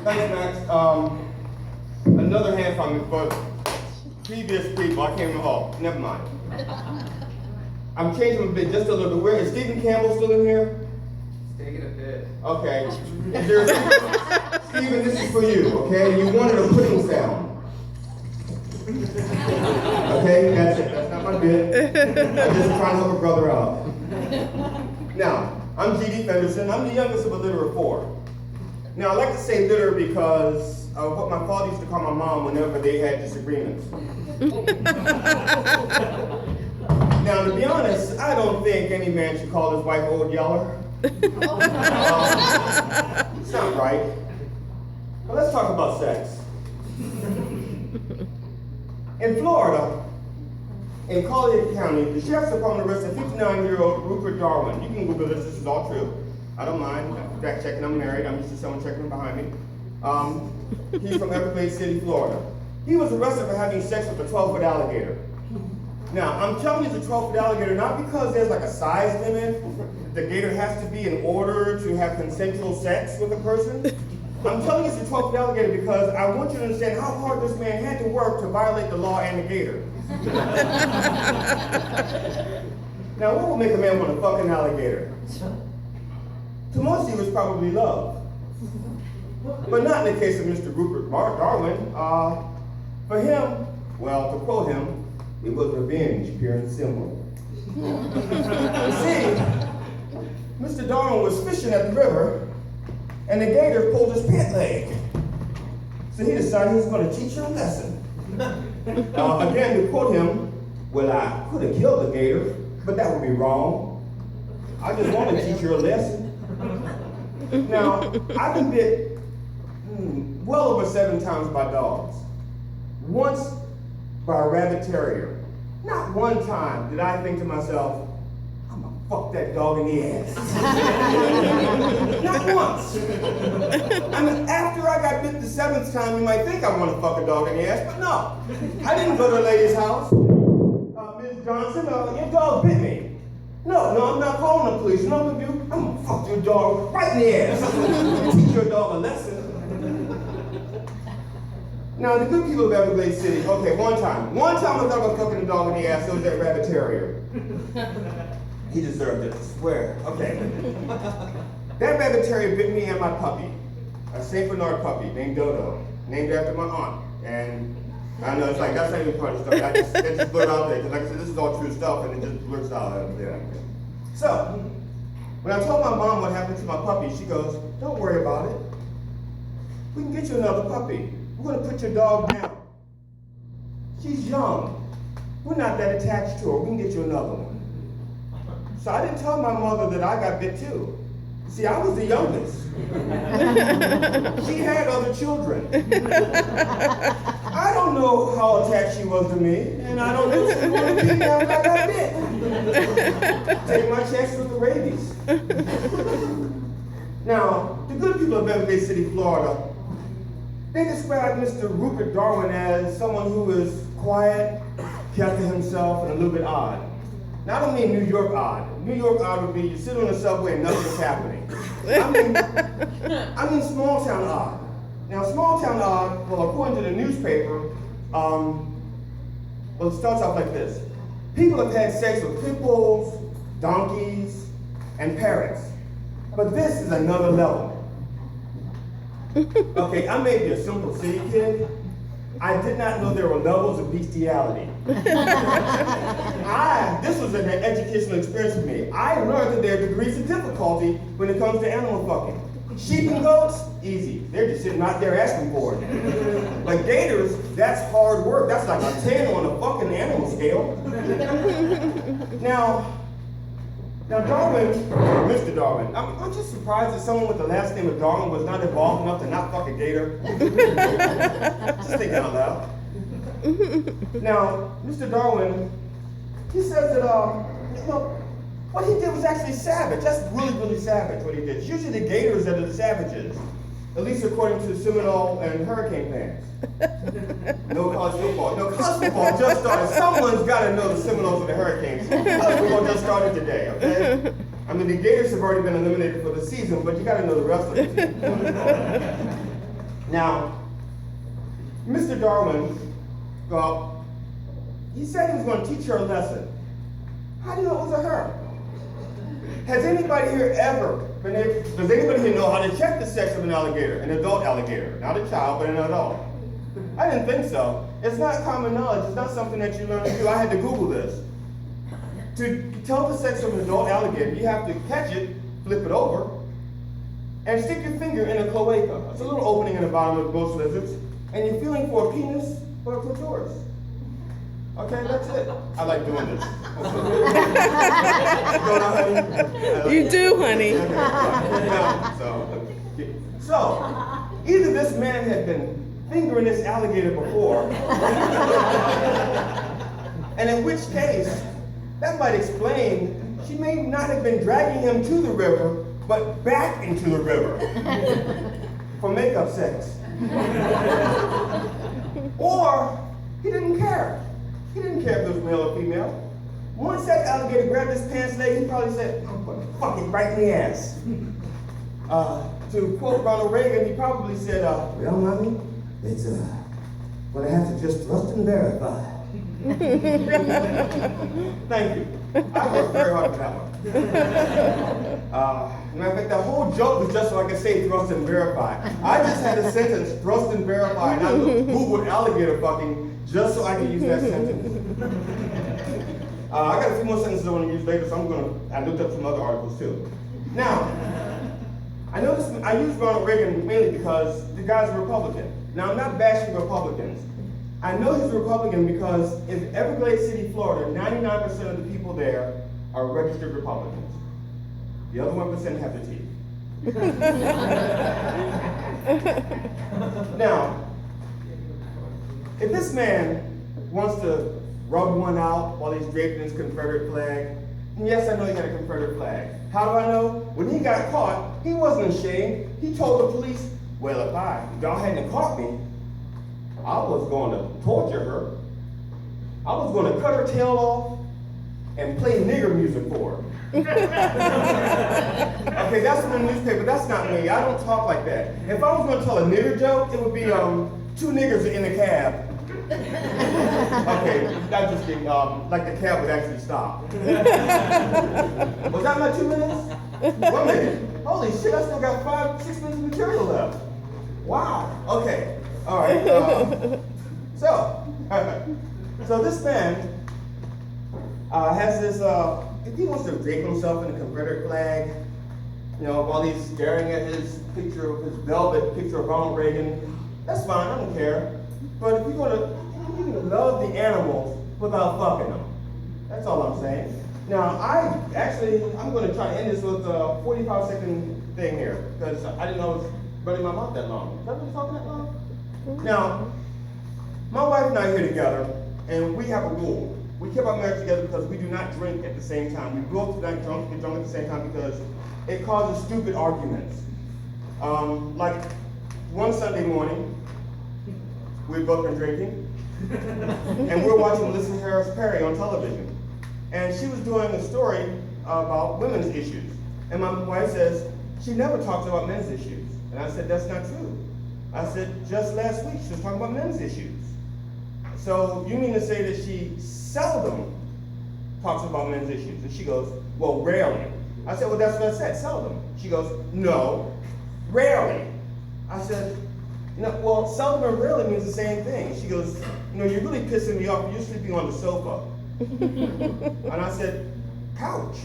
Thanks, Max. Another hand from me, but previous people, I can't remember. Never mind. I'm changing a bit, just a little bit. Where is Stephen Campbell still in here? Taking a bit. Okay. Is there Stephen, this is for you, okay? You wanted a pudding sound. Okay, that's it. That's not my bit. I'm just trying to help a brother out. Now, I'm G.D. Fenderson. I'm the youngest of a litter of four. Now, I like to say litter because of what my father used to call my mom whenever they had disagreements. Now, to be honest, I don't think any man should call his wife old yeller. It's not right. But let's talk about sex. In Florida, in Collier County, the sheriff's department arrested 59-year-old Rupert Darwin. You can Google this is all true. I don't mind. Fact checking, I'm married. I'm used to someone checking behind me. He's from Everglades City, Florida. He was arrested for having sex with a 12-foot alligator. Now, I'm telling you it's a 12-foot alligator not because there's like a size limit. The gator has to be in order to have consensual sex with a person. I'm telling you it's a 12-foot alligator because I want you to understand how hard this man had to work to violate the law and the gator. Now, what will make a man want to fuck an alligator? To most, he was probably love. But not in the case of Mr. Rupert Darwin. For him, well, to quote him, it was revenge, pure and simple. You see, Mr. Darwin was fishing at the river, and the gator pulled his pant leg. So he decided he was going to teach her a lesson. Again, to quote him, well, I could have killed the gator, but that would be wrong. I just want to teach her a lesson. Now, I've been bit well over 7 times by dogs. Once by a rabbit terrier. Not one time did I think to myself, I'm gonna fuck that dog in the ass. Not once. I mean, after I got bit the 7th time, you might think I want to fuck a dog in the ass, but no. I didn't go to a lady's house. Ms. Johnson, your dog bit me. No, I'm not calling the police. You know what I'm gonna do? I'm gonna fuck your dog right in the ass. Teach your dog a lesson. Now, the good people of Everglades City, okay, one time I thought about fucking a dog in the ass, it was that rabbit terrier. He deserved it, I swear. Okay. That rabbit terrier bit me and my puppy, a St. Bernard puppy named Dodo, named after my aunt. And I know it's like, that's not even part of the story. I just blurt out there, because like I said, this is all true stuff, and it just blurts out there. So, when I told my mom what happened to my puppy, she goes, don't worry about it. We can get you another puppy. We're going to put your dog down. She's young. We're not that attached to her. We can get you another one. So I didn't tell my mother that I got bit too. See, I was the youngest. She had other children. I don't know how attached she was to me, and I don't know if she wanted to be now that I got bit. Take my chance with the rabies. Now, the good people of Everglades City, Florida, they describe Mr. Rupert Darwin as someone who is quiet, kept to himself, and a little bit odd. Now, I don't mean New York odd. New York odd would be you sit on the subway and nothing's happening. I mean small town odd. Now, small town odd, well, according to the newspaper, well, it starts off like this. People have had sex with pit bulls, donkeys, and parrots. But this is another level. Okay, I may be a simple city kid. I did not know there were levels of bestiality. This was an educational experience for me. I learned that there are degrees of difficulty when it comes to animal fucking. Sheep and goats, easy. They're just sitting out there asking for it. But gators, that's hard work. That's like a 10 on a fucking animal scale. Now Darwin, Mr. Darwin, I'm just surprised that someone with the last name of Darwin was not involved enough to not fuck a gator. Just thinking out loud. Now, Mr. Darwin, he says that, what he did was actually savage. That's really, really savage what he did. It's usually the gators that are the savages, at least according to Seminole and Hurricane fans. No college football. No, college football just started. Someone's got to know the Seminoles and the Hurricanes. College football just started today, okay? I mean, the Gators have already been eliminated for the season, but you got to know the rest of the team. Now, Mr. Darwin, well, he said he was going to teach her a lesson. How do you know it was a her? Has anybody here ever been able, does anybody here know how to check the sex of an alligator, an adult alligator? Not a child, but an adult. I didn't think so. It's not common knowledge. It's not something that you learn to do. I had to Google this. To tell the sex of an adult alligator, you have to catch it, flip it over, and stick your finger in a cloaca. It's a little opening in the bottom of most lizards, and you're feeling for a penis or a clitoris. Okay, that's it. I like doing this. You do, honey. So, either this man had been fingering this alligator before, and in which case, that might explain she may not have been dragging him to the river, but back into the river for makeup sex. Or he didn't care. He didn't care if it was male or female. Once that alligator grabbed his pants leg, he probably said, I'm gonna fuck it right in the ass. To quote Ronald Reagan, he probably said, well, mommy, it's gonna have to just trust and verify. Thank you. I worked very hard for that one. Matter of fact, the whole joke was just so I could say thrust and verify. I just had a sentence, thrust and verify, and I Googled alligator fucking just so I could use that sentence. I got a few more sentences I want to use later, so I looked up some other articles too. Now, I use Ronald Reagan mainly because the guy's a Republican. Now, I'm not bashing Republicans. I know he's a Republican because in Everglades City, Florida, 99% of the people there are registered Republicans. The other 1% have the teeth. Now, if this man wants to rub one out while he's draped in his Confederate flag, and yes, I know he had a Confederate flag. How do I know? When he got caught, he wasn't ashamed. He told the police, well, if y'all hadn't caught me, I was going to torture her. I was going to cut her tail off and play nigger music for her. Okay, that's in the newspaper. That's not me. I don't talk like that. If I was going to tell a nigger joke, it would be two niggers in a cab. Okay, that's just kidding. Like the cab would actually stop. Was that my 2 minutes? 1 minute. Holy shit, I still got 5-6 minutes of material left. Wow. Okay. All right. So this man has this. If he wants to drape himself in a Confederate flag, while he's staring at his velvet picture of Ronald Reagan, that's fine. I don't care. But if you're gonna love the animals without fucking them, that's all I'm saying. Now, I'm going to try to end this with a 45-second thing here because I didn't know it was running my mouth that long. Is that really talking that long? Now, my wife and I are here together, and we have a rule. We keep our marriage together because we do not drink at the same time. We both do not get drunk at the same time because it causes stupid arguments. Like one Sunday morning, we've both been drinking, and we're watching Melissa Harris Perry on television. And she was doing a story about women's issues. And my wife says, she never talks about men's issues. And I said, that's not true. I said, just last week, she was talking about men's issues. So you mean to say that she seldom talks about men's issues? And she goes, well, rarely. I said, well, that's what I said, seldom. She goes, no, rarely. I said, well, seldom and rarely means the same thing. She goes, you're really pissing me off. You're sleeping on the sofa. And I said, couch.